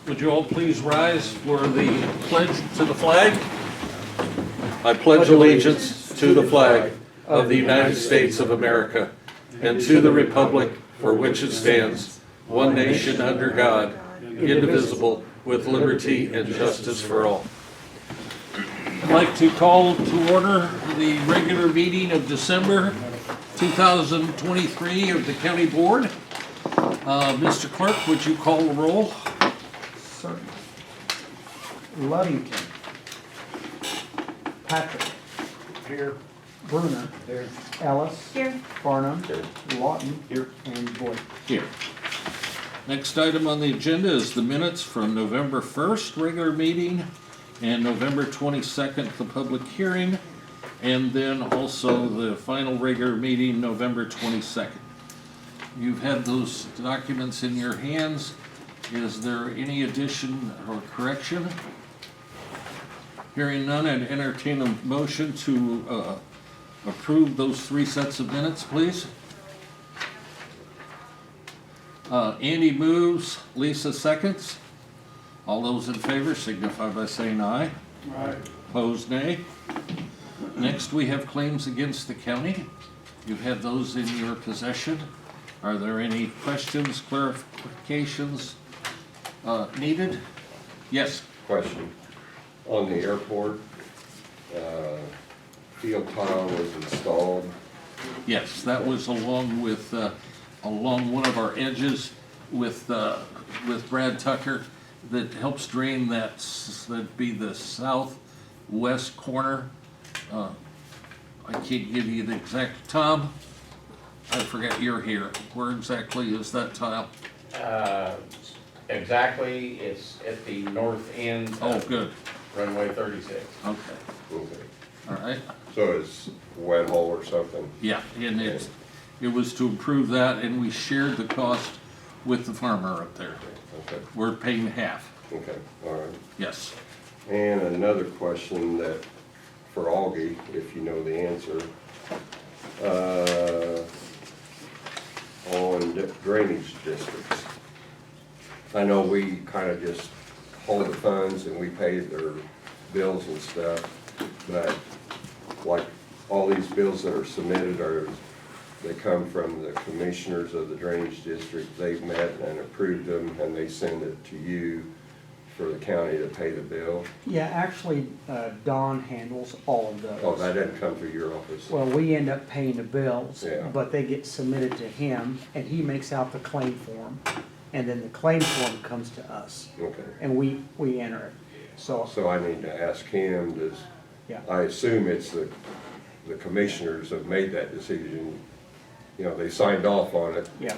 Would you all please rise for the pledge to the flag? I pledge allegiance to the flag of the United States of America and to the republic for which it stands, one nation under God, indivisible, with liberty and justice for all. I'd like to call to order the regular meeting of December 2023 of the County Board. Mr. Clerk, would you call the roll? Certainly. Luddington. Patrick. Here. Bruner. Here. Ellis. Here. Farnham. Here. Lawton. Here. And Boyd. Here. Next item on the agenda is the minutes from November 1st, regular meeting, and November 22nd, the public hearing, and then also the final regular meeting, November 22nd. You've had those documents in your hands. Is there any addition or correction? Hearing none, I'd entertain a motion to approve those three sets of minutes, please. Andy moves, Lisa seconds. All those in favor signify by saying aye. Aye. Opposed, nay. Next, we have claims against the county. You've had those in your possession. Are there any questions, clarifications needed? Yes. Question. On the airport, field tile was installed. Yes, that was along with, along one of our edges with Brad Tucker that helps drain that'd be the southwest corner. I can't give you the exact, Tom, I forget you're here. Where exactly is that tile? Exactly, it's at the north end Oh, of good. runway 36. Okay, Okay. all right. So it's wet hole or something? Yeah, and it was to improve that, and we shared the cost with the farmer up there. Okay, We're paying half, okay, all right. yes. And another question that, for Augie, if you know the answer, on drainage districts. I know we kind of just hold the funds and we pay their bills and stuff, but like all these bills that are submitted they come from the commissioners of the drainage district. They've met and approved them and they send it to you for the county to pay the bill. Yeah, actually, Don handles all of those. Oh, that didn't come through your office? Well, we end up paying the bills, Yeah. but they get submitted to him, and he makes out the claim form, and then the claim form comes to us, Okay. and we enter it. So, So I need to ask him, yeah. I assume it's the commissioners have made that decision. You know, they signed off on it. Yeah,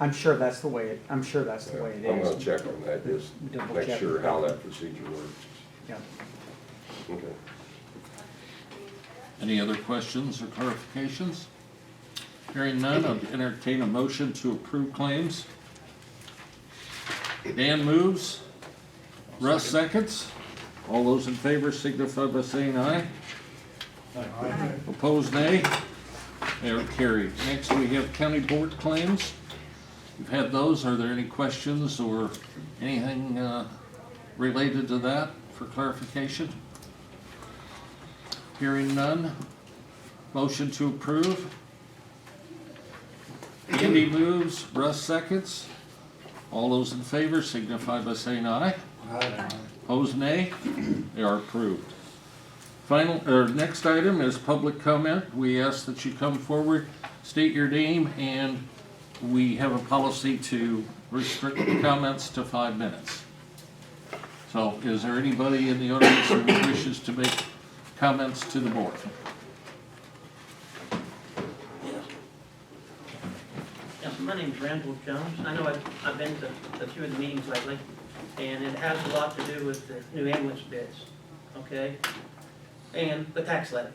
I'm sure that's the way it is. I'm gonna check on that, just Double make check. sure how that procedure works. Yeah. Okay. Any other questions or clarifications? Hearing none, I'll entertain a motion to approve claims. Dan moves, Russ seconds. All those in favor signify by saying aye. Opposed, nay. They are carried. Next, we have county board claims. You've had those. Are there any questions or anything related to that for clarification? Hearing none. Motion to approve. Andy moves, Russ seconds. All those in favor signify by saying aye. Opposed, nay. They are approved. Next item is public comment. We ask that you come forward, state your name, and we have a policy to restrict the comments to 5 minutes. So is there anybody in the audience who wishes to make comments to the board? Yeah, my name's Randall Jones. I know I've been to a few of the meetings lately, and it has a lot to do with the new ambulance bids, okay? And the tax levy,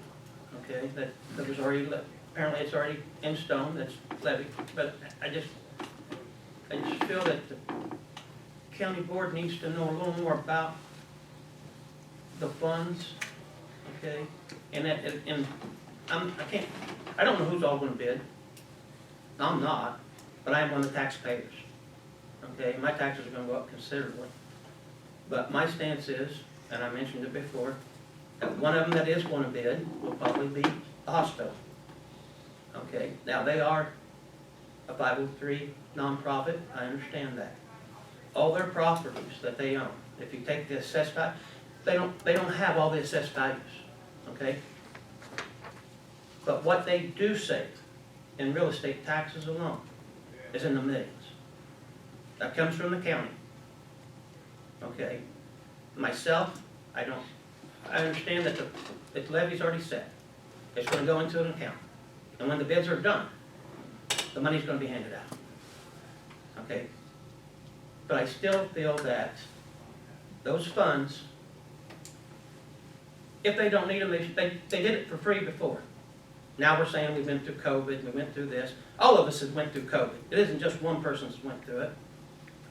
okay, that was already, apparently it's already in stone, that's levied. But I just feel that the county board needs to know a little more about the funds, okay? And I don't know who's all gonna bid. I'm not, but I am one of the taxpayers. Okay, my taxes are gonna go up considerably. But my stance is, and I mentioned it before, that one of them that is gonna bid will probably be the hospital. Okay, now they are a 503 nonprofit, I understand that. All their properties that they own, if you take the assessed value, they don't have all the assessed values, okay? But what they do save in real estate taxes alone is in the millions. That comes from the county. Okay? Myself, I understand that the levy's already set. It's gonna go into an account. And when the bids are done, the money's gonna be handed out. Okay? But I still feel that those funds, if they don't need them, they did it for free before. Now we're saying we've been through COVID, we went through this. All of us have went through COVID. It isn't just one person that's went through it.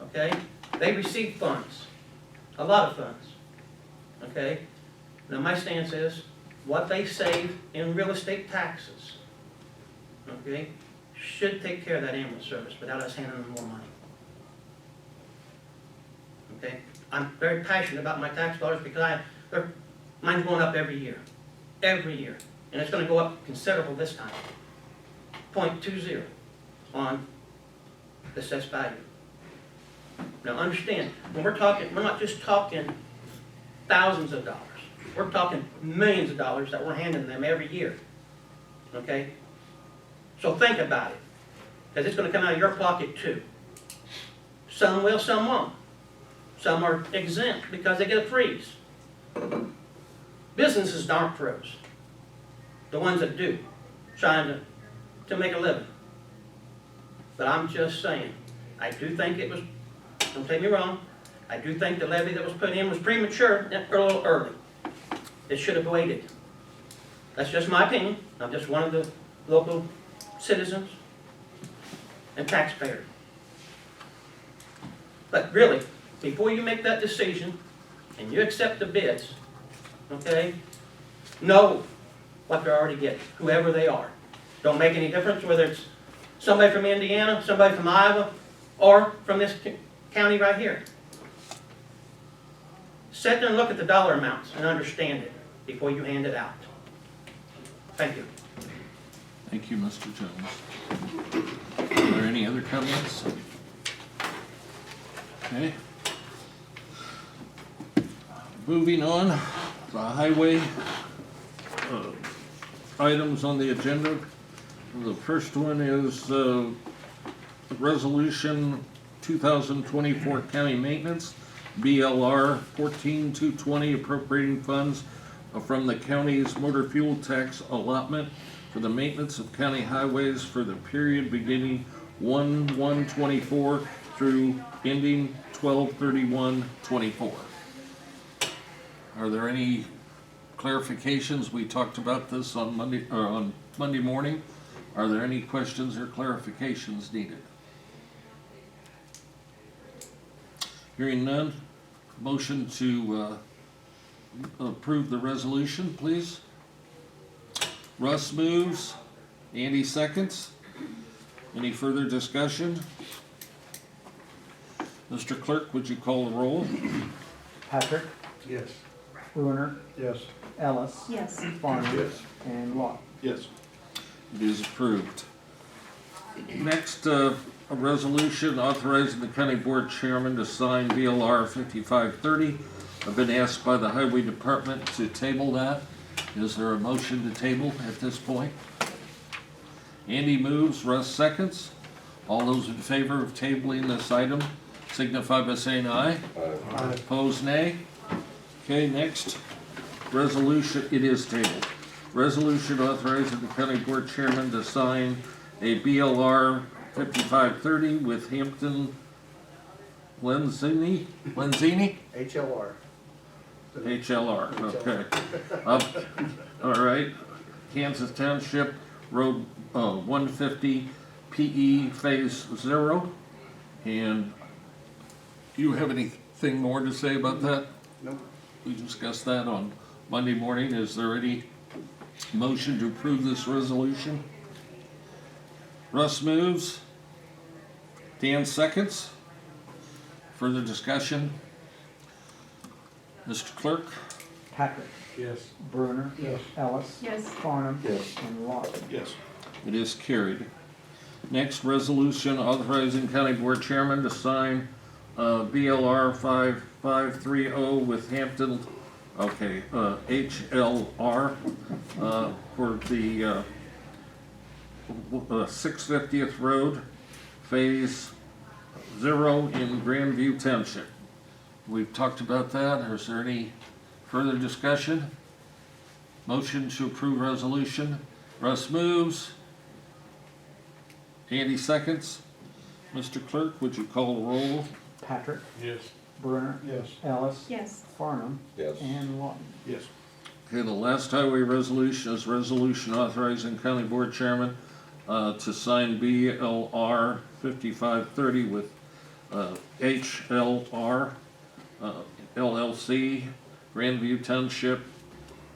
Okay? They received funds, a lot of funds. Okay? Now my stance is, what they save in real estate taxes, okay, should take care of that ambulance service without us handing them more money. Okay? I'm very passionate about my tax dollars because mine's going up every year. Every year. And it's gonna go up considerable this time. 0.20 on the assessed value. Now understand, when we're talking, we're not just talking thousands of dollars. We're talking millions of dollars that we're handing them every year. Okay? So think about it. Because it's gonna come out of your pocket too. Some will, some won't. Some are exempt because they get a freeze. Businesses aren't froze. The ones that do, trying to make a living. But I'm just saying, I do think it was, don't take me wrong, I do think the levy that was put in was premature and a little early. It should have waited. That's just my opinion. I'm just one of the local citizens and taxpayers. But really, before you make that decision and you accept the bids, okay, know what they're already getting, whoever they are. Don't make any difference whether it's somebody from Indiana, somebody from Iowa, or from this county right here. Sit there and look at the dollar amounts and understand it before you hand it out. Thank you. Thank you, Mr. Jones. Are there any other comments? Okay. Moving on, the highway items on the agenda. The first one is Resolution 2024 County Maintenance, BLR 14220, appropriating funds from the county's motor fuel tax allotment for the maintenance of county highways for the period beginning 1/1/24 through ending 12/31/24. Are there any clarifications? We talked about this on Monday morning. Are there any questions or clarifications needed? Hearing none, motion to approve the resolution, please. Russ moves, Andy seconds. Any further discussion? Mr. Clerk, would you call the roll? Patrick, Yes. Bruner, Yes. Ellis, Yes. Barney, Yes. and Locke. Yes. It is approved. Next, a resolution authorizing the county board chairman to sign BLR 5530. I've been asked by the highway department to table that. Is there a motion to table at this point? Andy moves, Russ seconds. All those in favor of tabling this item signify by saying aye. Opposed, nay. Okay, next resolution, it is tabled. Resolution authorizing the county board chairman to sign a BLR 5530 with Hampton Lenzini? HLR. HLR, okay. All right, Kansas Township Road 150 PE Phase 0. And do you have anything more to say about that? Nope. We discussed that on Monday morning. Is there any motion to approve this resolution? Russ moves. Dan seconds. Further discussion? Mr. Clerk? Patrick, Yes. Bruner, Yes. Ellis, Yes. Farnum, Yes. and Lawton. Yes. It is carried. Next, resolution authorizing county board chairman to sign BLR 5530 with Hampton, HLR for the 650th Road, Phase 0 in Grandview Township. We've talked about that. Is there any further discussion? Motion to approve resolution. Russ moves. Andy seconds. Mr. Clerk, would you call the roll? Patrick, Yes. Bruner, Yes. Ellis, Yes. Farnum, Yes. and Lawton. Yes. Okay, the last highway resolution is resolution authorizing county board chairman to sign BLR 5530 with HLR LLC, Grandview Township,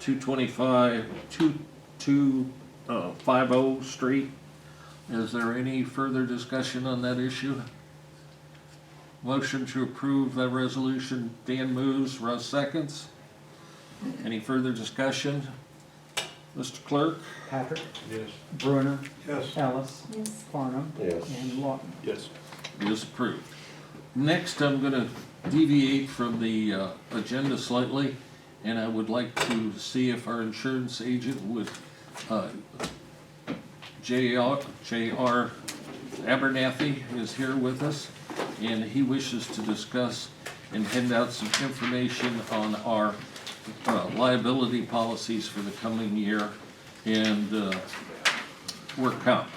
2250 Street. Is there any further discussion on that issue? Motion to approve that resolution. Dan moves, Russ seconds. Any further discussion? Mr. Clerk? Patrick, Yes. Bruner, Yes. Ellis, Yes. Farnum, Yes. and Lawton. Yes. It is approved. Next, I'm gonna deviate from the agenda slightly, and I would like to see if our insurance agent would, J.R. Abernathy is here with us, and he wishes to discuss and hand out some information on our liability policies for the coming year and work comp.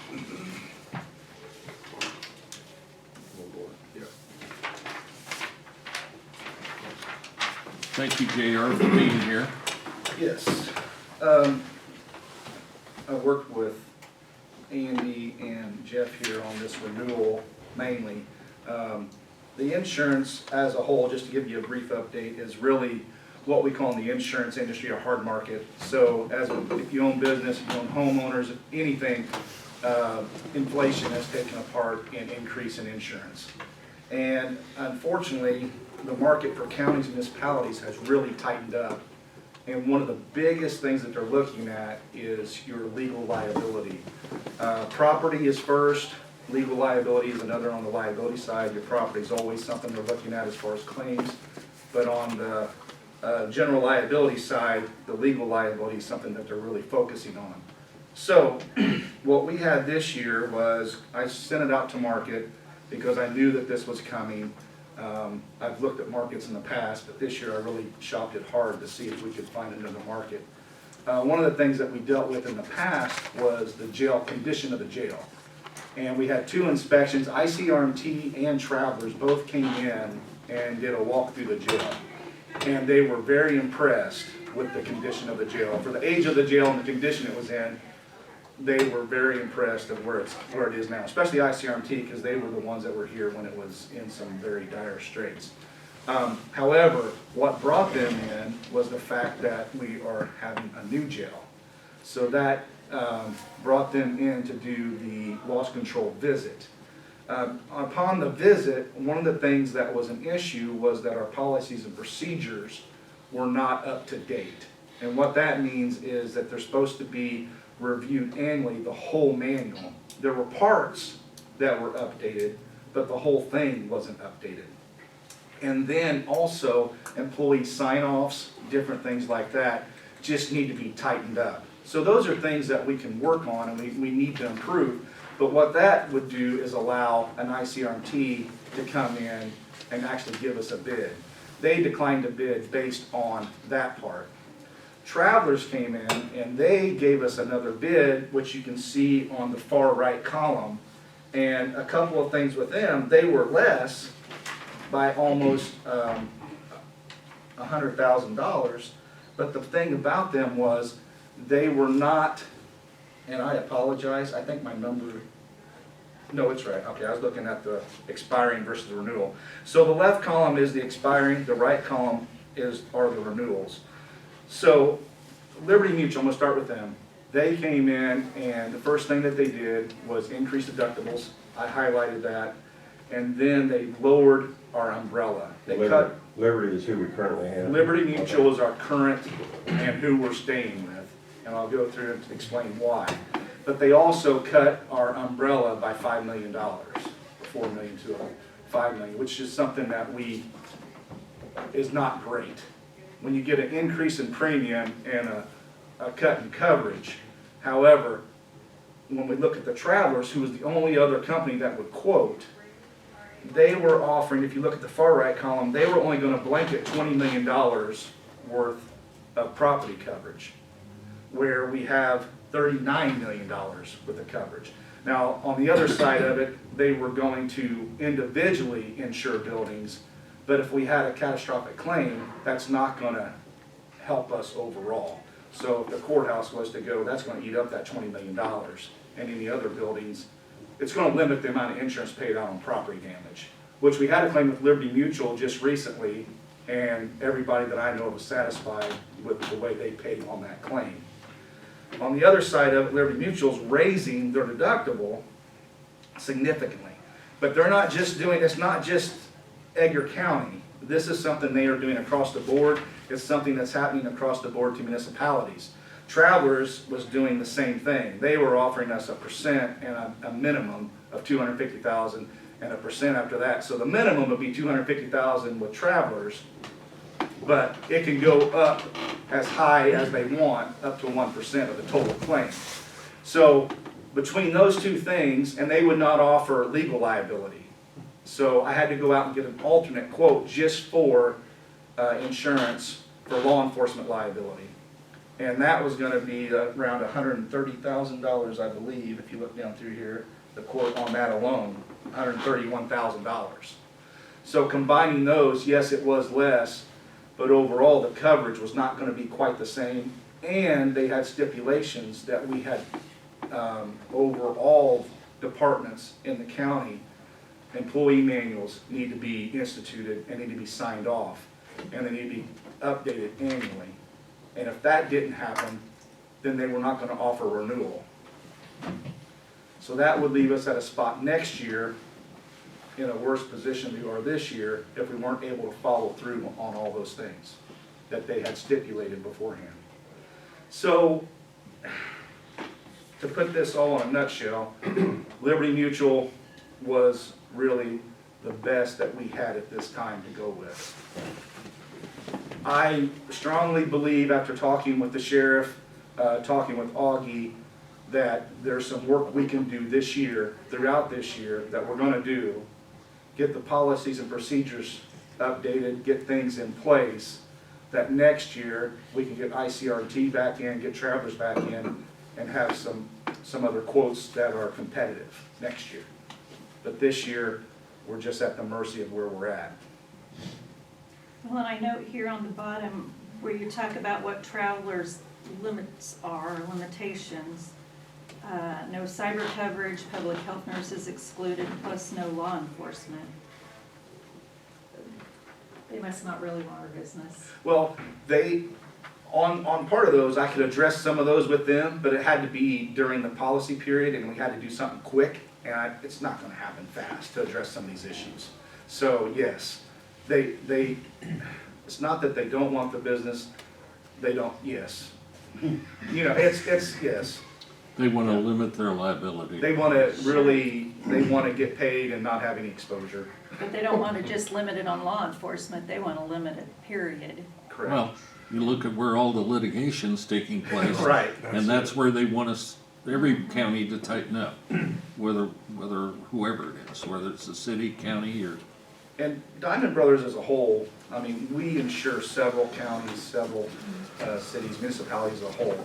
Thank you, JR, for being here. Yes. I worked with Andy and Jeff here on this renewal mainly. The insurance as a whole, just to give you a brief update, is really what we call in the insurance industry a hard market. So if you own business, if you own homeowners, anything, inflation has taken a part in increase in insurance. And unfortunately, the market for counties and municipalities has really tightened up. And one of the biggest things that they're looking at is your legal liability. Property is first, legal liability is another on the liability side. Your property is always something they're looking at as far as claims. But on the general liability side, the legal liability is something that they're really focusing on. So what we had this year was, I sent it out to market because I knew that this was coming. I've looked at markets in the past, but this year I really shopped it hard to see if we could find another market. One of the things that we dealt with in the past was the jail, condition of the jail. And we had 2 inspections. ICRMT and Travelers both came in and did a walk through the jail. And they were very impressed with the condition of the jail. For the age of the jail and the condition it was in, they were very impressed of where it is now, especially ICRMT, because they were the ones that were here when it was in some very dire straits. However, what brought them in was the fact that we are having a new jail. So that brought them in to do the loss control visit. Upon the visit, one of the things that was an issue was that our policies and procedures were not up to date. And what that means is that they're supposed to be reviewed annually, the whole manual. There were parts that were updated, but the whole thing wasn't updated. And then also employee sign-offs, different things like that, just need to be tightened up. So those are things that we can work on and we need to improve. But what that would do is allow an ICRMT to come in and actually give us a bid. They declined to bid based on that part. Travelers came in and they gave us another bid, which you can see on the far right column. And a couple of things with them, they were less by almost $100,000. But the thing about them was they were not, and I apologize, I think my number, no, it's right. Okay, I was looking at the expiring versus the renewal. So the left column is the expiring, the right column are the renewals. So Liberty Mutual, I'm going to start with them. They came in and the first thing that they did was increase deductibles. I highlighted that. And then they lowered our umbrella. They cut Liberty is who we currently have. Liberty Mutual is our current and who we're staying with, and I'll go through and explain why. But they also cut our umbrella by $5 million, $4 million to $5 million, which is something that is not great. When you get an increase in premium and a cut in coverage, however, when we look at the Travelers, who was the only other company that would quote, they were offering, if you look at the far right column, they were only gonna blanket $20 million worth of property coverage, where we have $39 million worth of coverage. Now, on the other side of it, they were going to individually insure buildings, but if we had a catastrophic claim, that's not gonna help us overall. So if the courthouse was to go, that's gonna eat up that $20 million. And any other buildings, it's gonna limit the amount of insurance paid out on property damage, which we had a claim with Liberty Mutual just recently, and everybody that I know was satisfied with the way they paid on that claim. On the other side of it, Liberty Mutual's raising their deductible significantly. But they're not just doing, it's not just Edgar County. This is something they are doing across the board. It's something that's happening across the board to municipalities. Travelers was doing the same thing. They were offering us a percent and a minimum of $250,000 and a percent after that. So the minimum would be $250,000 with Travelers, but it can go up as high as they want, up to 1% of the total claim. So between those two things, and they would not offer legal liability. So I had to go out and get an alternate quote just for insurance for law enforcement liability. And that was gonna be around $130,000, I believe, if you look down through here, the quote on that alone, $131,000. So combining those, yes, it was less, but overall the coverage was not gonna be quite the same. And they had stipulations that we had over all departments in the county. Employee manuals need to be instituted and need to be signed off, and they need to be updated annually. And if that didn't happen, then they were not gonna offer renewal. So that would leave us at a spot next year in a worse position than we are this year if we weren't able to follow through on all those things that they had stipulated beforehand. So, to put this all in a nutshell, Liberty Mutual was really the best that we had at this time to go with. I strongly believe, after talking with the sheriff, talking with Augie, that there's some work we can do this year, throughout this year, that we're gonna do. Get the policies and procedures updated, get things in place, that next year we can get ICRT back in, get Travelers back in, and have some other quotes that are competitive next year. But this year, we're just at the mercy of where we're at. Well, and I note here on the bottom where you talk about what Travelers' limits are, limitations. No cyber coverage, public health nurses excluded, plus no law enforcement. They must not really want our business. Well, on part of those, I could address some of those with them, but it had to be during the policy period, and we had to do something quick, and it's not gonna happen fast to address some of these issues. So, yes, it's not that they don't want the business, they don't, yes. You know, it's, yes. They want to limit their liability. They wanna get paid and not have any exposure. But they don't want to just limit it on law enforcement, they want to limit it, period. Correct. Well, you look at where all the litigation's taking place. Right. And that's where they want us, every county to tighten up, whether whoever it is, whether it's the city, county, or, And Diamond Brothers as a whole, I mean, we insure several counties, several cities, municipalities as a whole.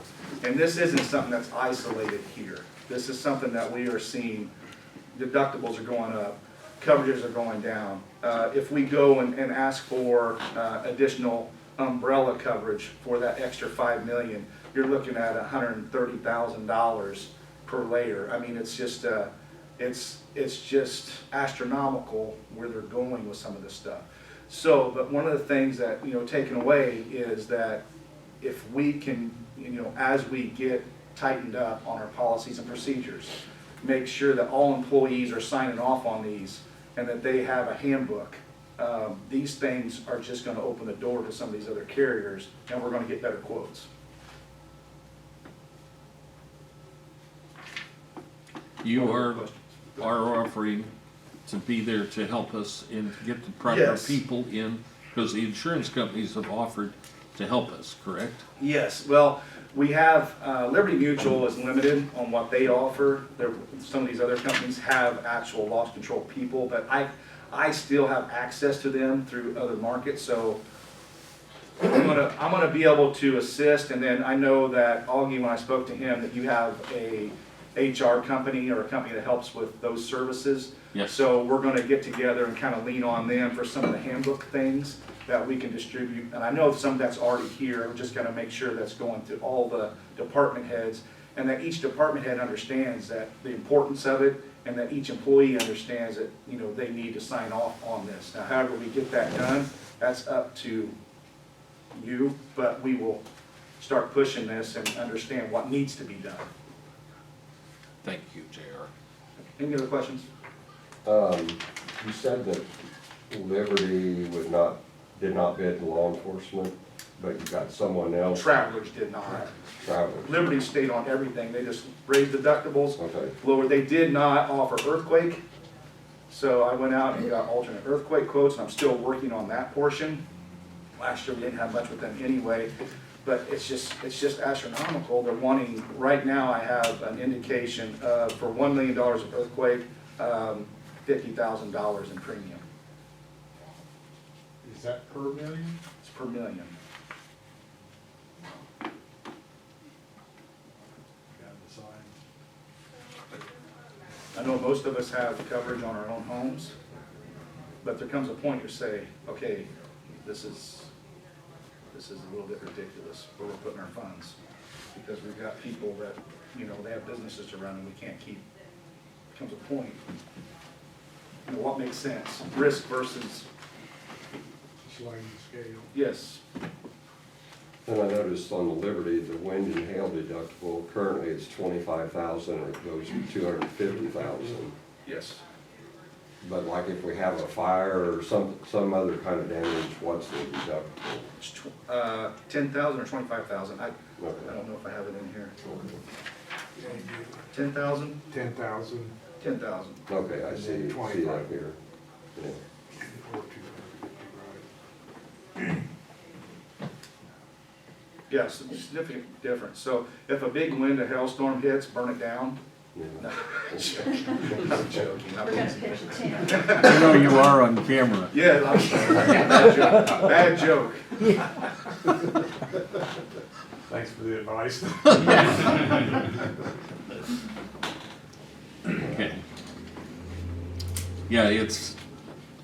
And this isn't something that's isolated here. This is something that we are seeing, deductibles are going up, coverages are going down. If we go and ask for additional umbrella coverage for that extra $5 million, you're looking at $130,000 per layer. I mean, it's just astronomical where they're going with some of this stuff. So, but one of the things that, you know, taken away is that if we can, you know, as we get tightened up on our policies and procedures, make sure that all employees are signing off on these and that they have a handbook these things are just gonna open the door to some of these other carriers, and we're gonna get better quotes. You Other are questions? offering to be there to help us and to get the proper Yes. people in, because the insurance companies have offered to help us, correct? Yes, well, we have, Liberty Mutual is limited on what they offer. Some of these other companies have actual loss control people, but I still have access to them through other markets, so I'm gonna be able to assist, and then I know that Augie, when I spoke to him, that you have a HR company or a company that helps with those services. Yes. So we're gonna get together and kind of lean on them for some of the handbook things that we can distribute. And I know some of that's already here, we're just gonna make sure that's going to all the department heads, and that each department head understands that the importance of it, and that each employee understands that, you know, they need to sign off on this. Now, however we get that done, that's up to you, but we will start pushing this and understand what needs to be done. Thank you, JR. Any other questions? You said that Liberty did not bid to law enforcement, but you got someone else, Travelers did not. Travelers. Liberty stayed on everything, they just raised deductibles, Okay, lowered, they did not offer earthquake. So I went out and got alternate earthquake quotes, and I'm still working on that portion. Last year, we didn't have much with them anyway, but it's just astronomical. They're wanting, right now, I have an indication of, for $1 million of earthquake, $50,000 in premium. Is that per million? It's per million. Got the sign. I know most of us have coverage on our own homes, but there comes a point you say, okay, this is a little bit ridiculous where we're putting our funds. Because we've got people that, you know, they have businesses to run and we can't keep, comes a point. You know, what makes sense? Risk versus, Sliding scale. yes, and I noticed on the Liberty, the wind and hail deductible, currently it's 25,000, and it goes to 250,000. yes. But like if we have a fire or some other kind of damage, what's the deductible? It's 10,000 or 25,000. I Okay. don't know if I have it in here. Yeah, you get 10,000? 10,000 10,000. Okay, I see, see 25. that here. Yeah. or 250, right? Yes, it's a significant difference. So if a big wind, a hailstorm hits, burn it down. Yeah. No, I'm joking. I'm joking. We're gonna pitch a tent. I know you are on camera. Yeah, I'm sorry. Bad joke. Bad joke. Thanks for the advice. Okay. Yeah,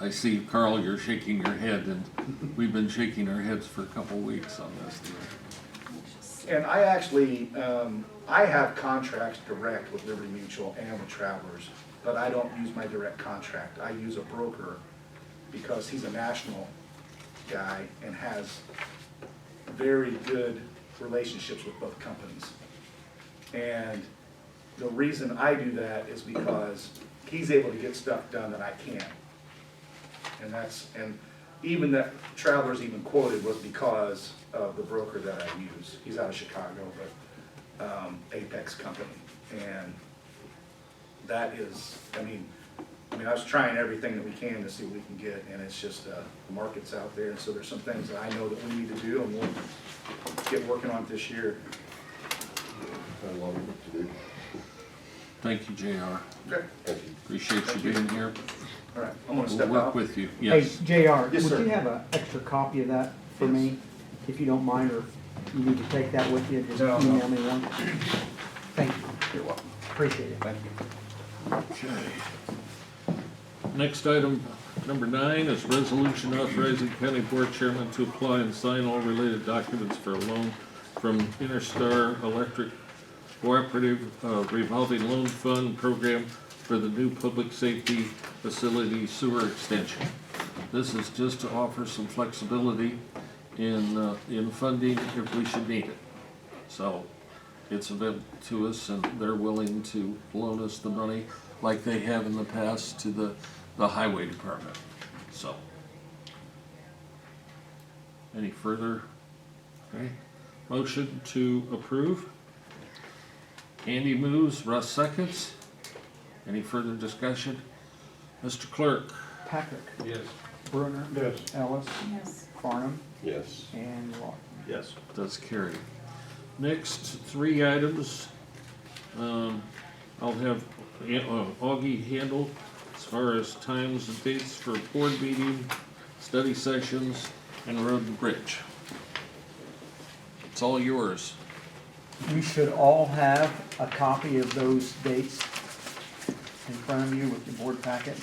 I see, Carl, you're shaking your head, and we've been shaking our heads for a couple weeks on this deal. And I actually, I have contracts direct with Liberty Mutual and with Travelers, but I don't use my direct contract. I use a broker because he's a national guy and has very good relationships with both companies. And the reason I do that is because he's able to get stuff done that I can't. And even that Travelers even quoted was because of the broker that I use. He's out of Chicago, but Apex Company. And that is, I mean, I was trying everything that we can to see what we can get, and it's just, the market's out there, and so there's some things that I know that we need to do, and we'll get working on it this year. Got a lot of work to do. Thank you, JR. Okay, Thank you. Appreciate you being here. all right, I'm gonna We'll step work out. with you. Hey, Yes. JR, Yes, would sir. you have an extra copy of that for me, if you don't mind, or you need to take that with you, just No, no. email me one? Thank you, You're welcome. appreciate it. Thank you. Okay. Next item, number 9, is resolution authorizing county board chairman to apply and sign all related documents for a loan from Interstar Electric Cooperative Revolving Loan Fund Program for the new public safety facility sewer extension. This is just to offer some flexibility in funding if we should need it. So it's a bit to us, and they're willing to loan us the money like they have in the past to the highway department. So Any further? Okay. Motion to approve. Andy moves, Russ seconds. Any further discussion? Mr. Clerk? Patrick, Yes. Brunner, Yes. Ellis, Yes. Farnum, Yes. and Wright. Yes. Does carry. Next, 3 items. I'll have Augie handle as far as times and dates for board meeting, study sessions, and road and bridge. It's all yours. You should all have a copy of those dates in front of you with your board packet.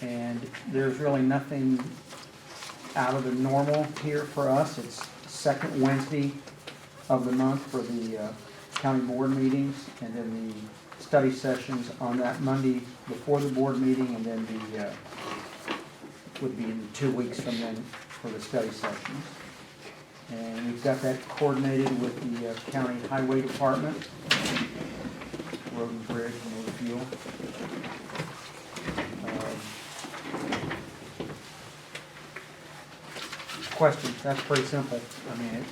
And there's really nothing out of the normal here for us. It's second Wednesday of the month for the county board meetings, and then the study sessions on that Monday before the board meeting, and then the, would be in 2 weeks from then for the study sessions. And we've got that coordinated with the county highway department, road and bridge, motor fuel. Question, that's pretty simple. I mean, it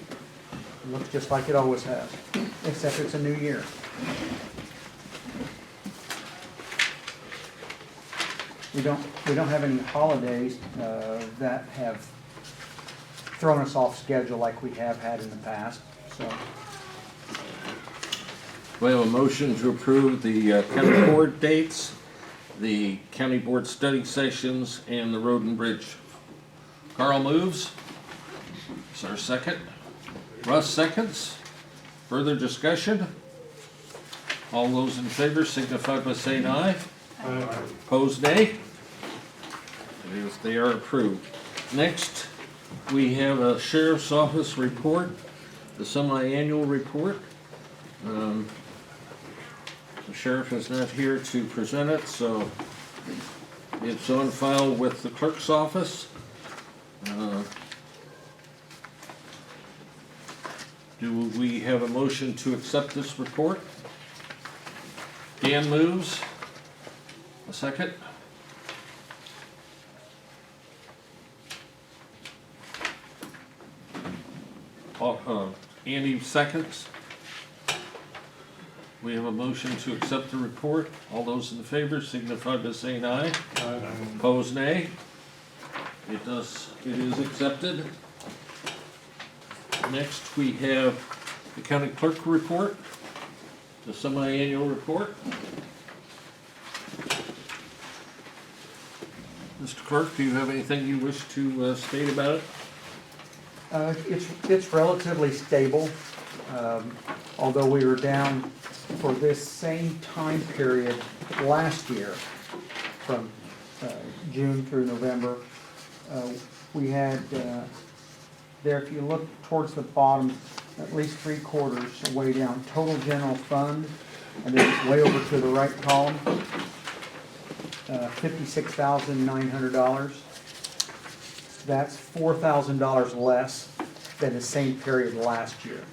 looks just like it always has, except it's a new year. We don't have any holidays that have thrown us off schedule like we have had in the past, so. We have a motion to approve the county board dates, the county board study sessions, and the road and bridge. Carl moves. Is there a second? Russ seconds. Further discussion? All those in favor signify by saying aye. Opposed, nay. It is, they are approved. Next, we have a sheriff's office report, the semi-annual report. The sheriff is not here to present it, so it's on file with the clerk's office. Do we have a motion to accept this report? Dan moves. A second? Andy seconds. We have a motion to accept the report. All those in favor signify by saying aye. Opposed, nay. It is accepted. Next, we have the county clerk report, the semi-annual report. Mr. Clerk, do you have anything you wish to state about it? It's relatively stable, although we were down for this same time period last year, from June through November. We had there, if you look towards the bottom, at least 3/4 way down, total general fund, and then it's way over to the right column, $56,900. That's $4,000 less than the same period last year.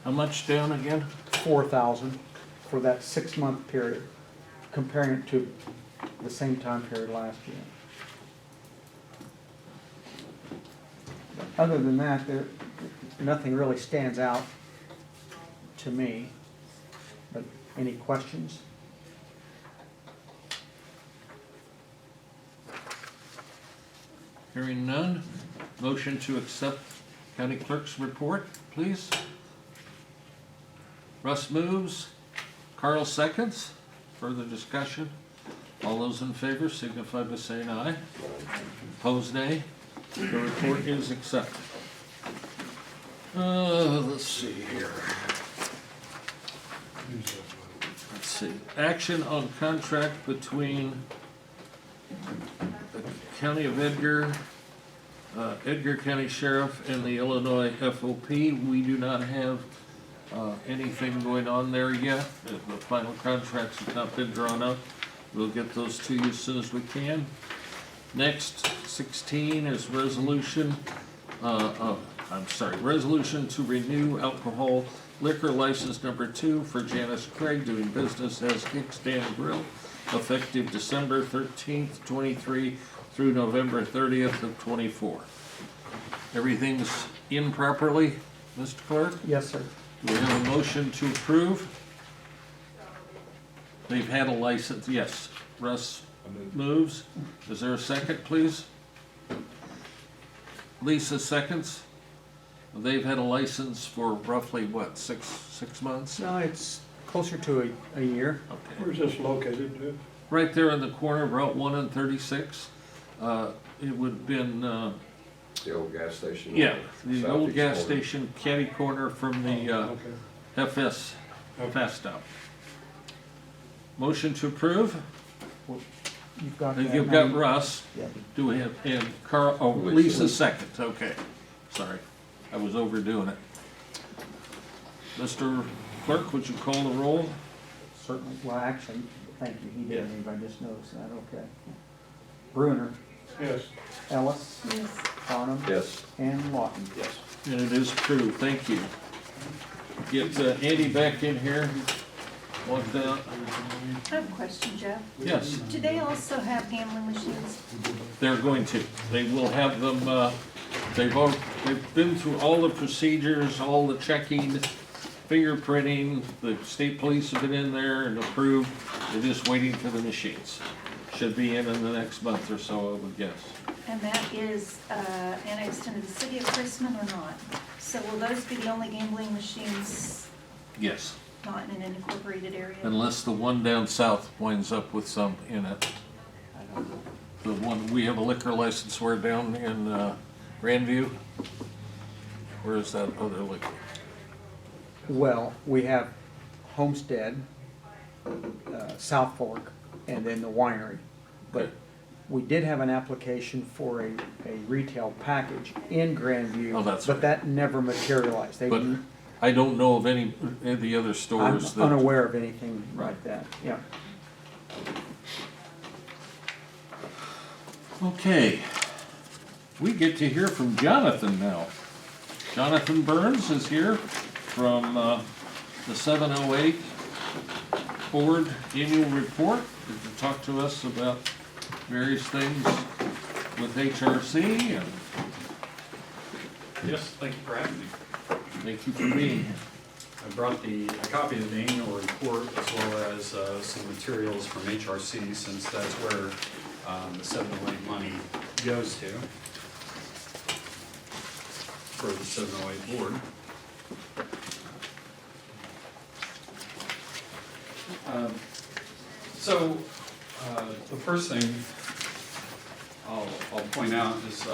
How much down again? 4,000 for that 6-month period, comparing it to the same time period last year. Other than that, nothing really stands out to me. But any questions? Hearing none, motion to accept county clerk's report, please. Russ moves, Carl seconds. Further discussion? All those in favor signify by saying aye. Opposed, nay. The report is accepted. Let's see here. Let's see. Action on contract between the County of Edgar, Edgar County Sheriff, and the Illinois FOP. We do not have anything going on there yet. The final contracts have not been drawn up. We'll get those to you as soon as we can. Next, 16 is resolution, resolution to renew alcohol liquor license number 2 for Janice Craig doing business as Kickstand Grill effective December 13th, 23 through November 30th of 24. Everything's in properly, Mr. Clerk? Yes, sir. Do we have a motion to approve? They've had a license, yes. Russ moves. Is there a second, please? Lisa seconds. They've had a license for roughly, what, six months? No, it's closer to a year. Okay. Where's this located, Jeff? Right there in the corner of Route 1 and 36. It would have been, The old gas station. yeah, the old Southeast gas corner. station, caddy corner from the Okay. FS fast stop. Motion to approve? You've got that. You've got Russ. Yeah. Do we have, and Carl, oh, Lisa second, okay. Sorry, I was overdoing it. Mr. Clerk, would you call the roll? Certainly, well, actually, thank you, he Yeah. didn't, I just noticed that, okay. Bruner, Yes. Ellis, Yes. Farnum, Yes. and Lawton. Yes. And it is approved, thank you. Get Andy back in here. Locked out. I have a question, Jeff. Yes, Do they also have gambling machines? they're going to. They will have them, they've been through all the procedures, all the checking, fingerprinting. The state police have been in there and approved. They're just waiting for the machines. Should be in the next month or so, I would guess. And that is annexed into the city of Chrisman or not? So will those be the only gambling machines Yes, not in an incorporated area? unless the one down south winds up with some in it. The one, we have a liquor license where down in Grandview. Where is that other liquor? Well, we have Homestead, South Fork, and then the winery. But we did have an application for a retail package in Grandview. Oh, that's But right. that never materialized. They But didn't- I don't know of any of the other I'm stores that. unaware of anything like that, yeah. Okay, we get to hear from Jonathan now. Jonathan Burns is here from the 708 Board Annual Report to talk to us about various things with HRC, and Yes, thank you for having me. thank you for being here. I brought a copy of the annual report as well as some materials from HRC, since that's where the 708 money goes to for the 708 board. So the first thing I'll point out is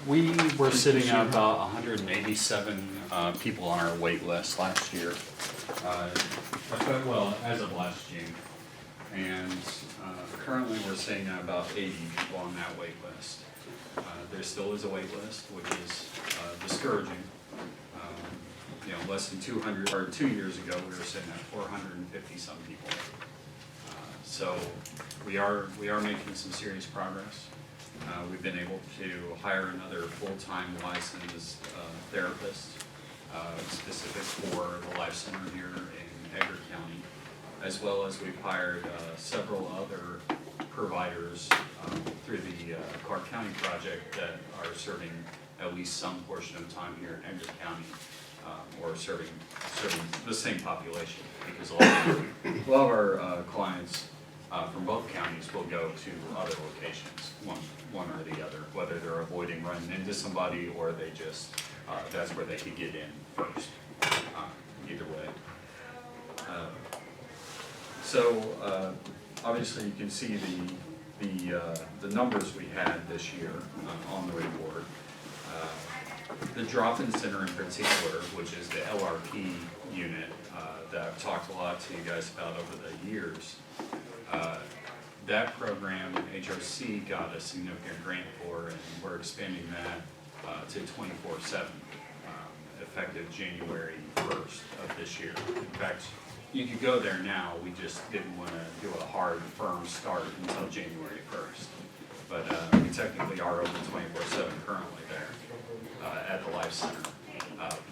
we were sitting at about 187 people on our wait list last year. Well, as of last June. And currently we're sitting at about 80 people on that wait list. There still is a wait list, which is discouraging. You know, less than 200, or 2 years ago, we were sitting at 450 some people. So we are making some serious progress. We've been able to hire another full-time licensed therapist, specific for the Life Center here in Edgar County, as well as we've hired several other providers through the Clark County project that are serving at least some portion of time here in Edgar County, or serving the same population, because a lot of our clients from both counties will go to other locations, one or the other, whether they're avoiding running into somebody or they just, that's where they could get in first, either way. So obviously you can see the numbers we had this year on the report. The drop-in center in particular, which is the LRP unit that I've talked a lot to you guys about over the years, that program HRC got a significant grant for, and we're expanding that to 24/7, effective January 1st of this year. In fact, you could go there now, we just didn't want to do a hard, firm start until January 1st. But we technically are open 24/7 currently there at the Life Center.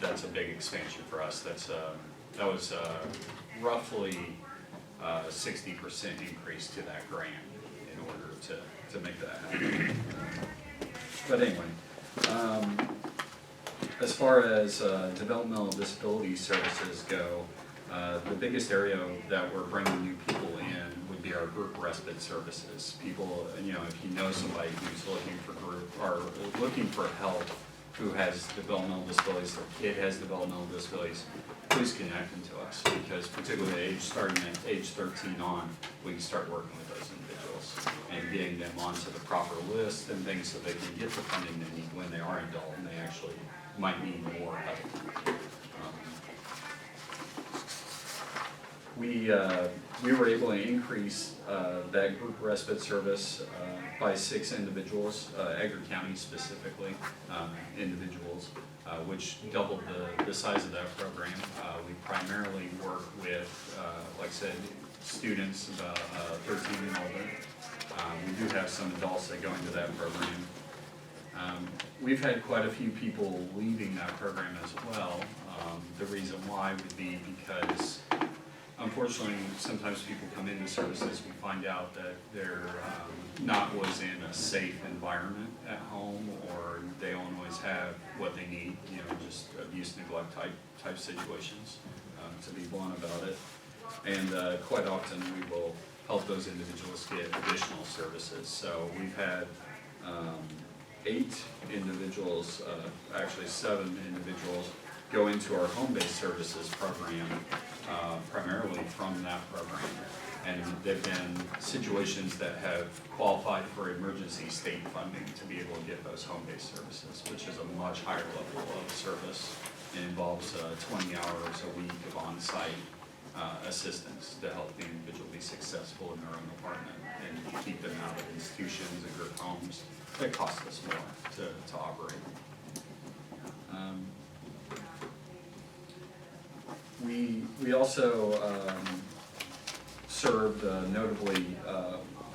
That's a big expansion for us. That was roughly 60% increase to that grant in order to make that happen. But anyway, as far as developmental disability services go, the biggest area that we're bringing new people in would be our group respite services. People, you know, if you know somebody who's looking for group, or looking for help, who has developmental disabilities, their kid has developmental disabilities, please connect them to us, because particularly starting at age 13 on, we can start working with those individuals and getting them onto the proper list and things so they can get the funding they need when they are an adult and they actually might need more help. We were able to increase that group respite service by 6 individuals, Edgar County specifically, individuals, which doubled the size of that program. We primarily work with, like I said, students about 13 and older. We do have some adults that go into that program. We've had quite a few people leaving that program as well. The reason why would be because, unfortunately, sometimes people come into services, we find out that they're not always in a safe environment at home, or they don't always have what they need, you know, just abuse, neglect type situations, to be blunt about it. And quite often we will help those individuals get additional services. So we've had 8 individuals, actually 7 individuals, go into our home-based services program, primarily from that program. And they've been situations that have qualified for emergency state funding to be able to get those home-based services, which is a much higher level of service. It involves 20 hours a week of on-site assistance to help the individual be successful in their own apartment and keep them out of institutions and group homes that cost us more to operate. We also served notably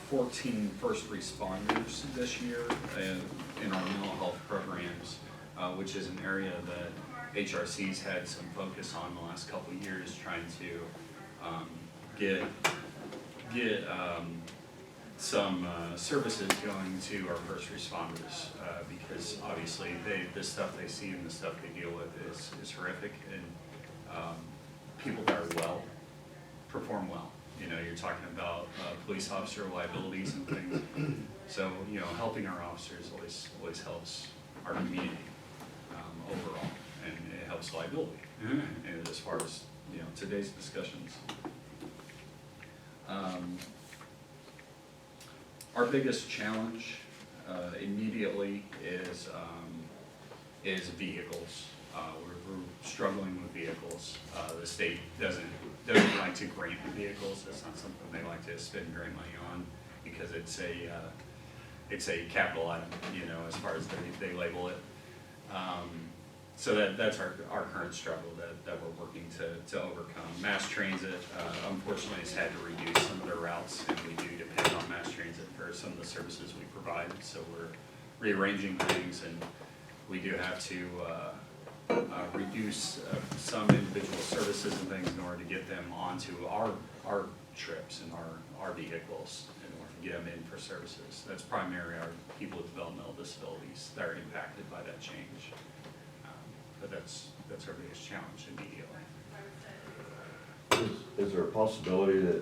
14 first responders this year in our mental health programs, which is an area that HRC's had some focus on the last couple of years, trying to get some services going to our first responders, because obviously the stuff they see and the stuff they deal with is horrific, and people that are well perform well. You know, you're talking about police officer liabilities and things. So, you know, helping our officers always helps our community overall, and it helps liability. And as far as, you know, today's discussions. Our biggest challenge immediately is vehicles. We're struggling with vehicles. The state doesn't like to grant vehicles. That's not something they like to spend grant money on, because it's a capital item, you know, as far as they label it. So that's our current struggle that we're working to overcome. Mass transit, unfortunately, has had to reduce some of their routes, and we do depend on mass transit for some of the services we provide. So we're rearranging things, and we do have to reduce some individual services and things in order to get them onto our trips and our vehicles in order to get them in for services. That's primarily our people with developmental disabilities that are impacted by that change. But that's our biggest challenge immediately. Is there a possibility that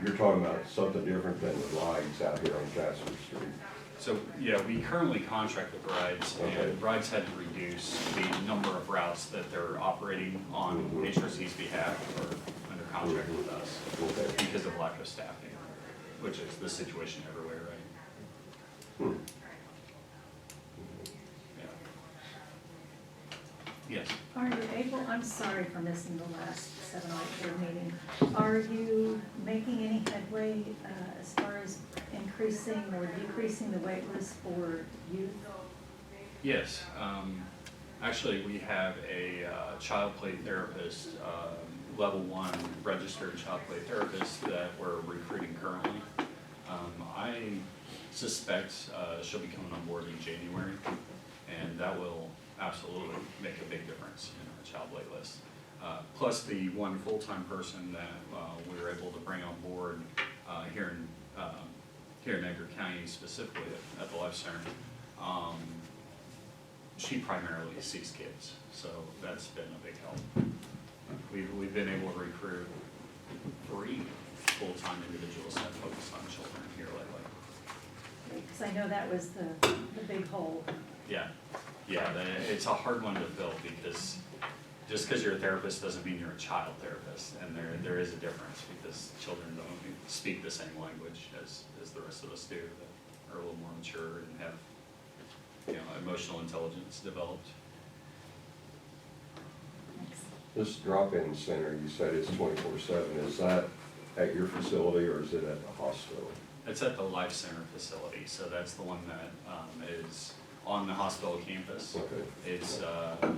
you're talking about something different than the rides out here on Jasper Street? So, yeah, we currently contract with Rides, and Rides had to reduce the number of routes that they're operating on HRC's behalf or under contract with us because of lack of staffing, which is the situation everywhere, right? Yeah. Yes. Are you able, I'm sorry for missing the last 7 or 8 board meeting. Are you making any headway as far as increasing or decreasing the wait list for youth? Yes. Actually, we have a child play therapist, level 1 registered child play therapist that we're recruiting currently. I suspect she'll be coming on board in January, and that will absolutely make a big difference in our child wait list. plus the one full-time person that we were able to bring on board here in Edgar County, specifically at the Life Center. She primarily sees kids, so that's been a big help. We've been able to recruit 3 full-time individuals that focus on children here lately. Because I know that was the big hole. Yeah, it's a hard one to fill because just because you're a therapist doesn't mean you're a child therapist, and there is a difference because children don't speak the same language as the rest of us do, that are a little more mature and have, emotional intelligence developed. This drop-in center, you said it's 24/7. Is that at your facility or is it at the hospital? It's at the Life Center facility, so that's the one that is on the hospital campus. Okay. It's a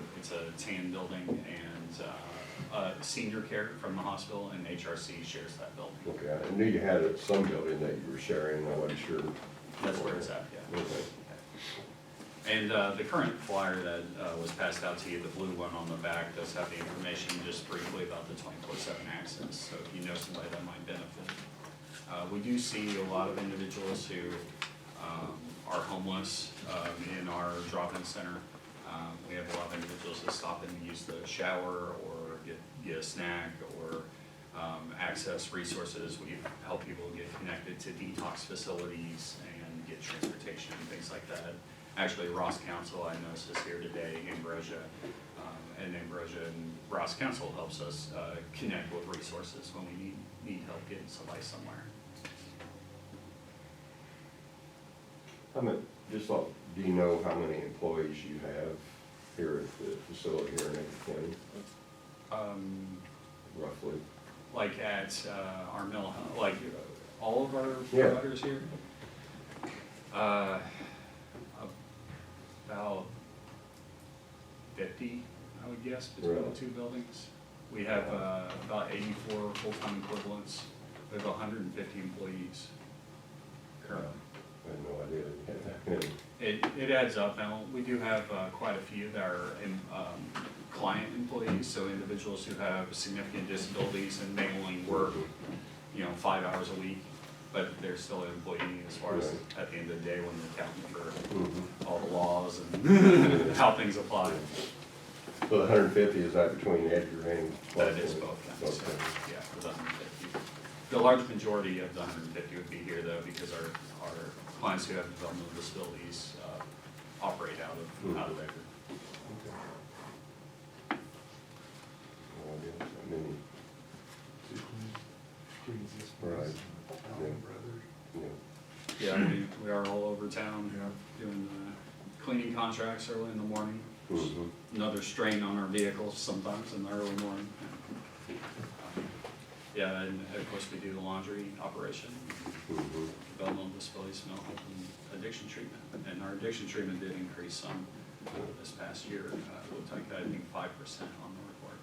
tan building, and senior care from the hospital and HRC shares that building. Okay, I knew you had some building that you were sharing, I wasn't sure. That's where it's at, yeah. Okay. And the current flyer that was passed out to you, the blue one on the back, does have the information just briefly about the 24/7 access, so if you know somebody that might benefit. We do see a lot of individuals who are homeless in our drop-in center. We have a lot of individuals that stop in to use the shower or get a snack or access resources. We help people get connected to detox facilities and get transportation and things like that. Actually, Ross Council, I noticed, is here today, Ambrosia, and Ambrosia and Ross Council helps us connect with resources when we need help getting somebody somewhere. Do you know how many employees you have here at the facility here in Edgar County, roughly? Like at our mental health, like all of our Yeah. providers here? About 50, I would guess, between Really? the 2 buildings. We have about 84 full-time equivalents. We have 150 employees currently. I had no idea you had that many. It adds up. Now, we do have quite a few that are client employees, so individuals who have significant disabilities and may only work, 5 hours a week, but they're still an employee as far as Right. at the end of the day when you're accounting for Mhm. all the laws and how things apply. So the 150, is that between Edgar and? That is both counties, Okay. yeah, for the 150. The large majority of the 150 would be here though, because our clients who have developmental disabilities operate out of Edgar. No idea how many. Right. Yeah. Yeah, we are all over town doing cleaning contracts early in the morning. Mhm. Another strain on our vehicles sometimes in the early morning. Yeah, and of course we do the laundry operation, Mhm. developmental disabilities, mental health, and addiction treatment. And our addiction treatment did increase some this past year. It looked like, I think, 5% on the report.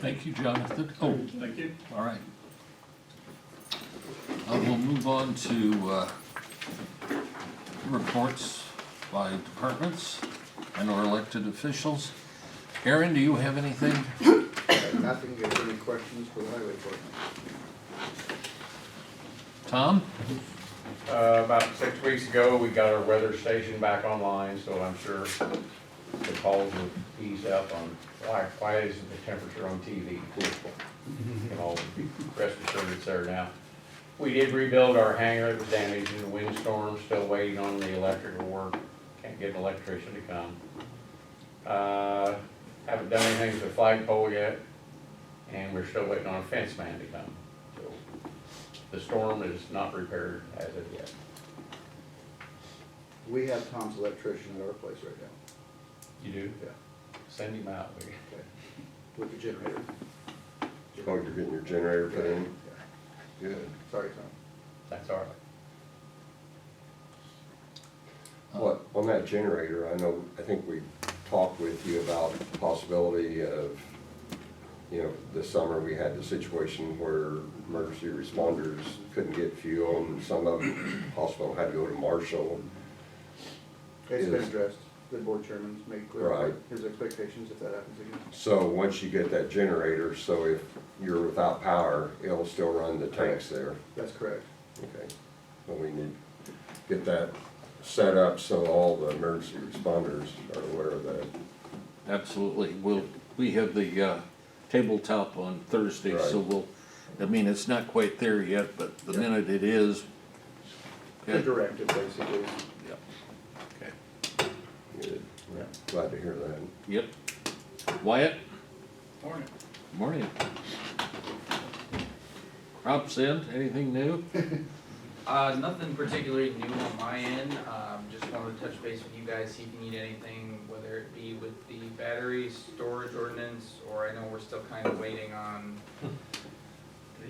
Thank you, Jonathan. Oh, Thank you. all right. We'll move on to reports by departments and our elected officials. Aaron, do you have anything? Nothing, you have any questions for the highway department? Tom? About 6 weeks ago, we got our weather station back online, so I'm sure the calls will ease up on why isn't the temperature on TV? Rest assured it's there now. We did rebuild our hangar, it was damaged in the windstorm, still waiting on the electrical work, can't get an electrician to come. Haven't done anything with the flagpole yet, and we're still waiting on a fence man to come. So the storm is not repaired as of yet. We have Tom's electrician at our place right now. You do? Yeah. Send him out. Okay. With the generator. Oh, you're getting your generator put in? Yeah. Good. Sorry, Tom. That's all right. What, on that generator, I think we talked with you about the possibility of, this summer we had the situation where emergency responders couldn't get fuel and some of them, hospital had to go to Marshall. It's been addressed. the board chairman's made clear Right. his expectations if that happens again. So once you get that generator, so if you're without power, it'll still run the tanks there. That's correct. Okay. Well, we need to get that set up so all the emergency responders are aware of that. Absolutely. We have the tabletop on Thursday, so Right. I mean, it's not quite there yet, but the Yeah. minute it is. The Okay. directive, basically. Yep. Okay. Good. Glad to hear that. Yep. Wyatt? Morning. Morning. Crops in, anything new? Nothing particularly new on my end, just wanted to touch base with you guys, see if you need anything, whether it be with the battery storage ordinance, or I know we're still kind of waiting on the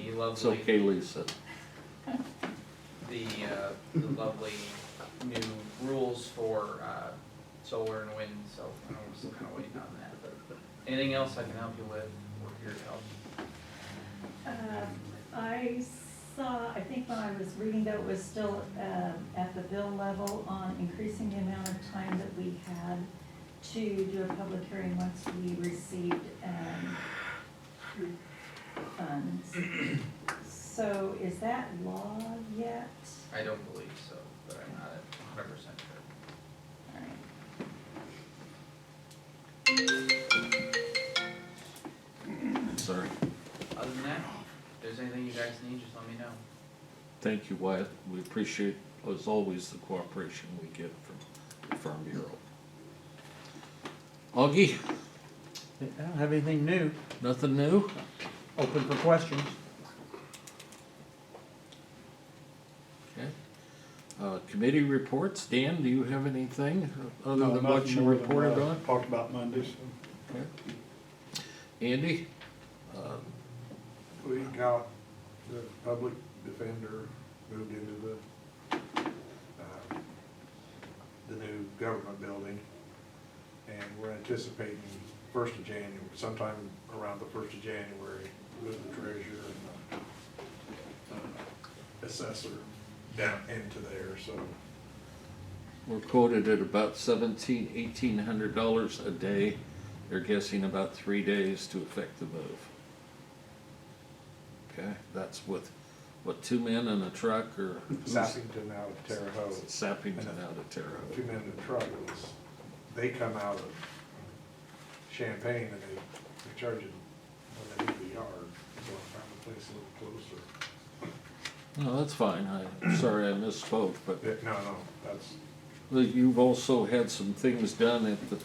It's lovely, okay, Lisa. the lovely new rules for, solar and wind, so I know we're still kind of waiting on that, but anything else I can help you with, we're here to help. I saw, I think when I was reading that it was still at the bill level on increasing the amount of time that we had to do a public hearing once we received funds. So is that law yet? I don't believe so, but I'm not 100% sure. All right. Sorry. Other than that, if there's anything you guys need, just let me know. Thank you, Wyatt. We appreciate, as always, the cooperation we get from the Farm Bureau. Augie, I don't have anything new, nothing new? open for questions. Okay. Committee reports. Dan, do you have anything other No, than what nothing you more than reported what I on? Talked about Monday, so. Okay. Andy? We got the public defender moved into the new government building. And we're anticipating first of January, sometime around the 1st of January, with the treasurer and the assessor down into there, so. We're quoted at about $1,800 a day. They're guessing about 3 days to effect the move. Okay, that's with, what, 2 men and a truck, or? who's- Sappington out of Terre Haute. Sappington out of Terre Haute. 2 men in the truck, they come out of Champaign and they charge it when they leave the yard, so I found the place a little closer. No, that's fine. I'm sorry I misspoke, but No, that's, you've also had some things done at the,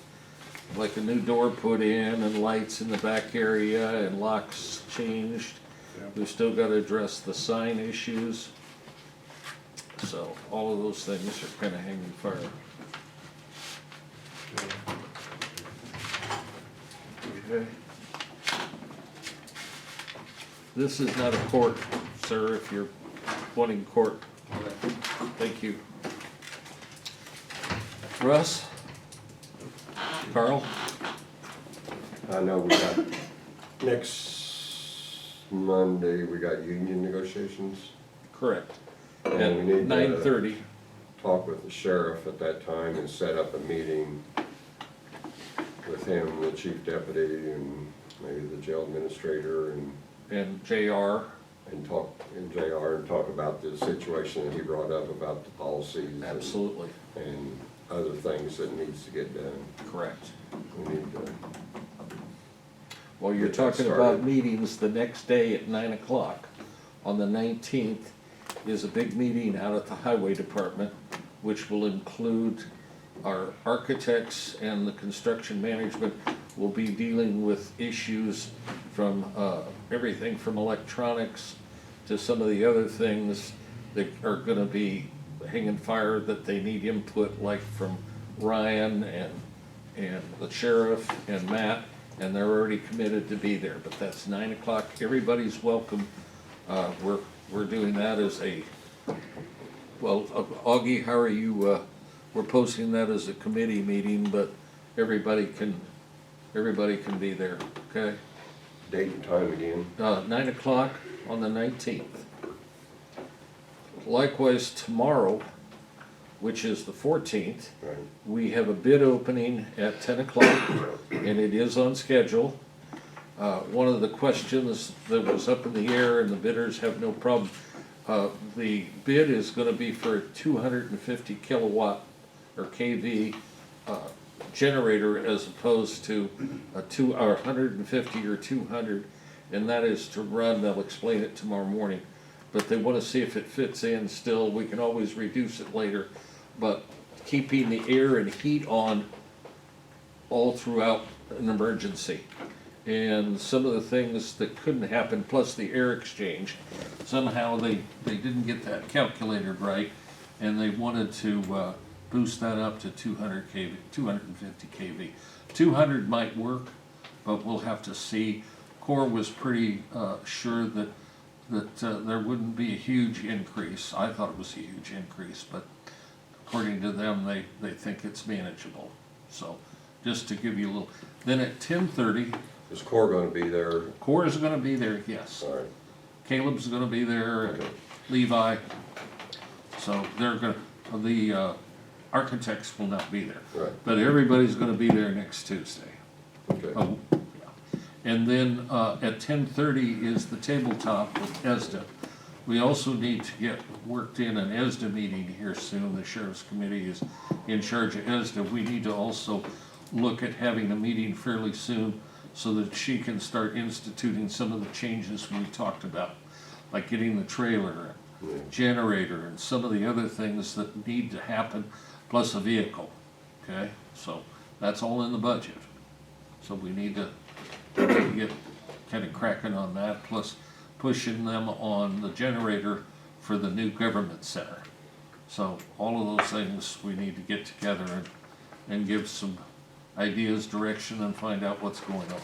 like a new door put in and lights in the back area and locks changed. yeah. We've still got to address the sign issues. So all of those things are kind of hanging fire. Yeah. Okay. This is not a court, sir, if you're wanting court. Thank you. Russ? Carl? I know we got, next Monday, we got union negotiations. Correct. And At we need to 9:30. talk with the sheriff at that time and set up a meeting with him, the chief deputy, and maybe the jail administrator, And JR, and talk, and JR, and talk about the situation that he brought up about the policies. absolutely, And other things that needs to get done. correct. We need to, Well, you're Get that talking about started. meetings the next day at 9 o'clock. On the 19th is a big meeting out at the Highway Department, which will include our architects and the construction management will be dealing with issues from, everything from electronics to some of the other things that are gonna be hanging fire that they need input, like from Ryan and the sheriff and Matt, and they're already committed to be there, but that's 9 o'clock, everybody's welcome. We're doing that as a, well, Augie, how are you, we're posting that as a committee meeting, but everybody can be there, okay? date and time again. 9 o'clock on the 19th. Likewise, tomorrow, which is the 14th. Right. We have a bid opening at 10 o'clock, and it is on schedule. One of the questions that was up in the air, and the bidders have no problem, the bid is gonna be for a 250 kilowatt or KV generator as opposed to or 150 or 200, and that is to run, they'll explain it tomorrow morning. But they wanna see if it fits in still, we can always reduce it later, but keeping the air and heat on all throughout an emergency. And some of the things that couldn't happen, plus the air exchange, somehow they didn't get that calculated right, and they wanted to boost that up to 200 kV, 250 kV. 200 might work, but we'll have to see. Core was pretty sure that there wouldn't be a huge increase. I thought it was a huge increase, but according to them, they think it's manageable. So just to give you a little, then at 10:30, Is Core gonna be there? Core is gonna be there, yes. All right. Caleb's gonna be there, and Okay. Levi. So they're gonna, the architects will not be there. Right. But everybody's gonna be there next Tuesday. Okay. Oh, yeah. And then, at 10:30 is the tabletop with ESDA. We also need to get worked in an ESDA meeting here soon. The Sheriff's Committee is in charge of ESDA. We need to also look at having a meeting fairly soon so that she can start instituting some of the changes we talked about, like getting the trailer, Yeah. generator, and some of the other things that need to happen, plus a vehicle, okay? So that's all in the budget. So we need to get kind of cracking on that, plus pushing them on the generator for the new government center. So all of those things we need to get together and give some ideas, direction, and find out what's going on.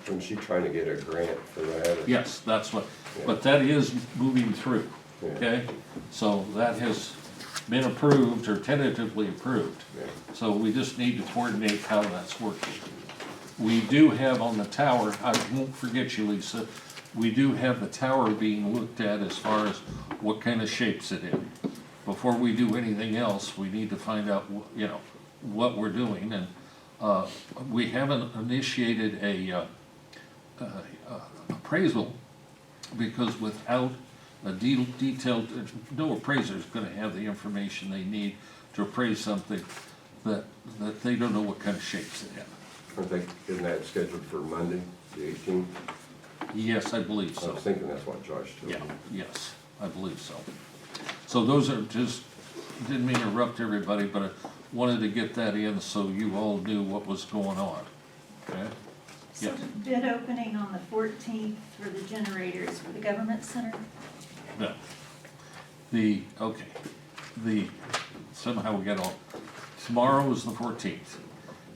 Wasn't she trying to get a grant for that? or- Yes, that's what, but that is moving through, Yeah. okay? So that has been approved or tentatively approved. Yeah. So we just need to coordinate how that's working. We do have on the tower, I won't forget you, Lisa, we do have the tower being looked at as far as what kind of shapes it in. Before we do anything else, we need to find out, you know, what we're doing, and we haven't initiated a appraisal, because without a detailed, no appraiser is gonna have the information they need to appraise something that they don't know what kind of shapes it in. Isn't that scheduled for Monday, the 18th? Yes, I believe I so. was thinking that's what Josh told me. Yeah, yes, I believe so. So those are just, didn't mean to interrupt everybody, but I wanted to get that in so you all knew what was going on, okay? So Yes. bid opening on the 14th for the generators for the government center? No. Somehow we got all, tomorrow is the 14th.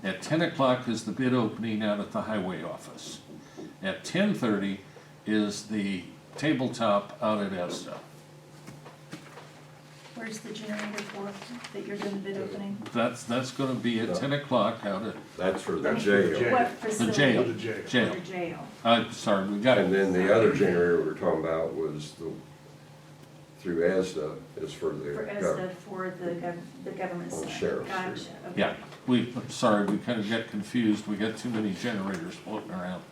At 10 o'clock is the bid opening out at the highway office. At 10:30 is the tabletop out at ESTA. Where's the generator for that you're doing the bid opening? That's gonna be at 10 o'clock out at That's for the Right. jail. What the facility? jail. The jail. For Jail. the jail. I'm sorry, we got And it. then the other generator we were talking about was through ESDA, is for the For ESTA government. for the government On center. Sheriff's Gotcha, Street. okay. Yeah, I'm sorry, we kind of got confused. We got too many generators floating around.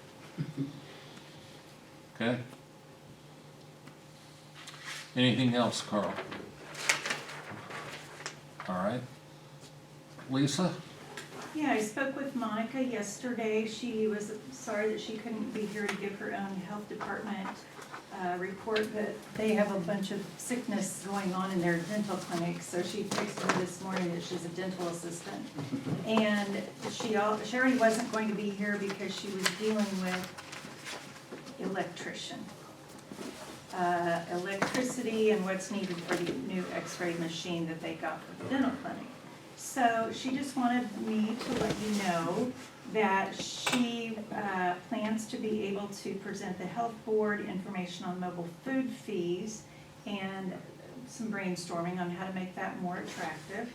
Okay? Anything else, Carl? All right. Lisa? Yeah, I spoke with Monica yesterday. She was sorry that she couldn't be here to give her own health department report, but they have a bunch of sickness going on in their dental clinic. So she texted me this morning that she's a dental assistant. And she already wasn't going to be here because she was dealing with electrician. Electricity and what's needed for the new x-ray machine that they got for the dental clinic. So she just wanted me to let you know that she plans to be able to present the health board information on mobile food fees and some brainstorming on how to make that more attractive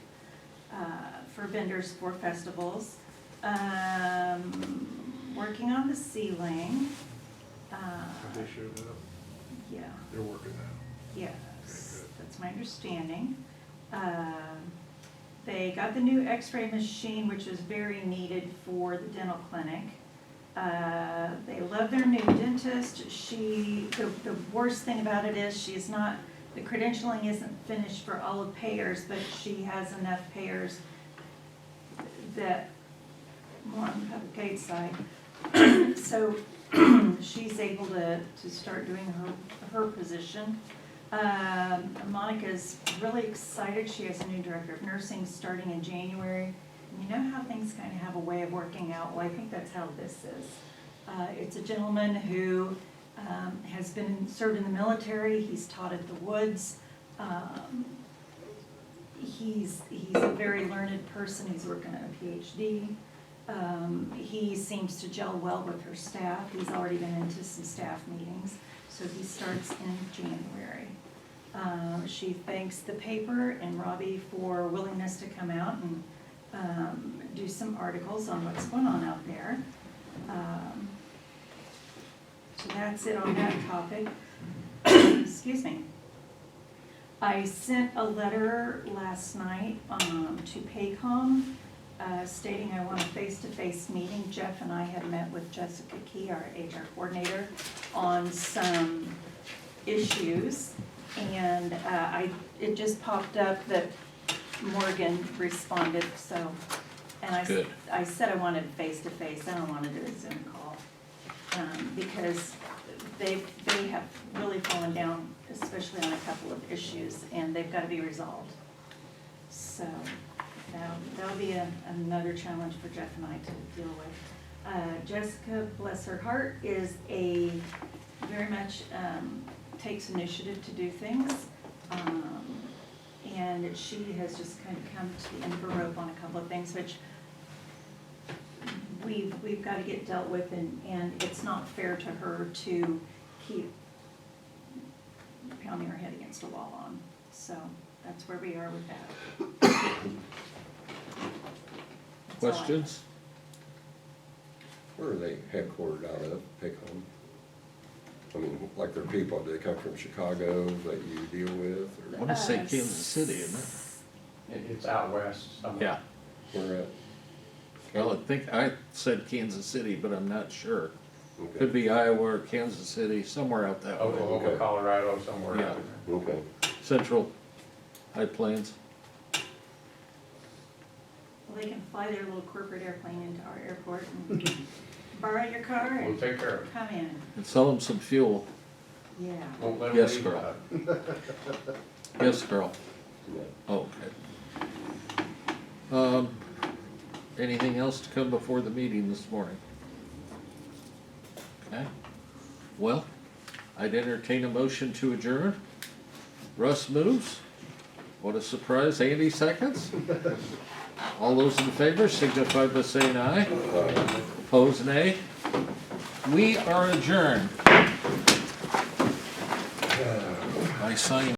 for vendors for festivals. Working on the ceiling. Have they showed up? Yeah. They're working now. Yes, that's my understanding. They got the new x-ray machine, which is very needed for the dental clinic. They love their new dentist. The worst thing about it is the credentialing isn't finished for all of payers, but she has enough payers that, more on the public aid side. So she's able to start doing her position. Monica's really excited. She has a new director of nursing starting in January. And you know how things kind of have a way of working out? Well, I think that's how this is. It's a gentleman who has served in the military. He's taught at the Woods. He's a very learned person. He's working on a PhD. He seems to gel well with her staff. He's already been into some staff meetings, so he starts in January. She thanks the paper and Robbie for willingness to come out and do some articles on what's going on out there. So that's it on that topic. Excuse me. I sent a letter last night to Paycom stating I want a face-to-face meeting. Jeff and I have met with Jessica Key, our HR coordinator, on some issues. And it just popped up that Morgan responded, so. And Good. I said I wanted face-to-face, I don't want to do a Zoom call. Because they have really fallen down, especially on a couple of issues, and they've got to be resolved. So that'll be another challenge for Jeff and I to deal with. Jessica, bless her heart, is very much takes initiative to do things. And she has just kind of come to the end of her rope on a couple of things, which we've got to get dealt with, and it's not fair to her to keep pounding her head against a wall on. So that's where we are with that. That's all I have. Questions? Where are they headquartered out of, Paycom? I mean, like their people, do they come from Chicago that you deal with? I Or want to say Kansas City, isn't it? It's out west somewhere. Yeah. where at? Well, I think I said Kansas City, but I'm not sure. Okay. Could be Iowa or Kansas City, somewhere out that way. Oklahoma, Okay. Colorado, somewhere Yeah. out there. Okay. Central High Plains. Well, they can fly their little corporate airplane into our airport and borrow your car We'll and take care of it. come in. And sell them some fuel. Yeah. Won't let 'em Yes, leave girl. without it. Yes, girl. Yeah. Oh, okay. Anything else to come before the meeting this morning? Okay. Well, I'd entertain a motion to adjourn. Russ moves. What a surprise. Andy seconds. All those in favor signify by saying aye. Opposed, nay. We are adjourned. I sign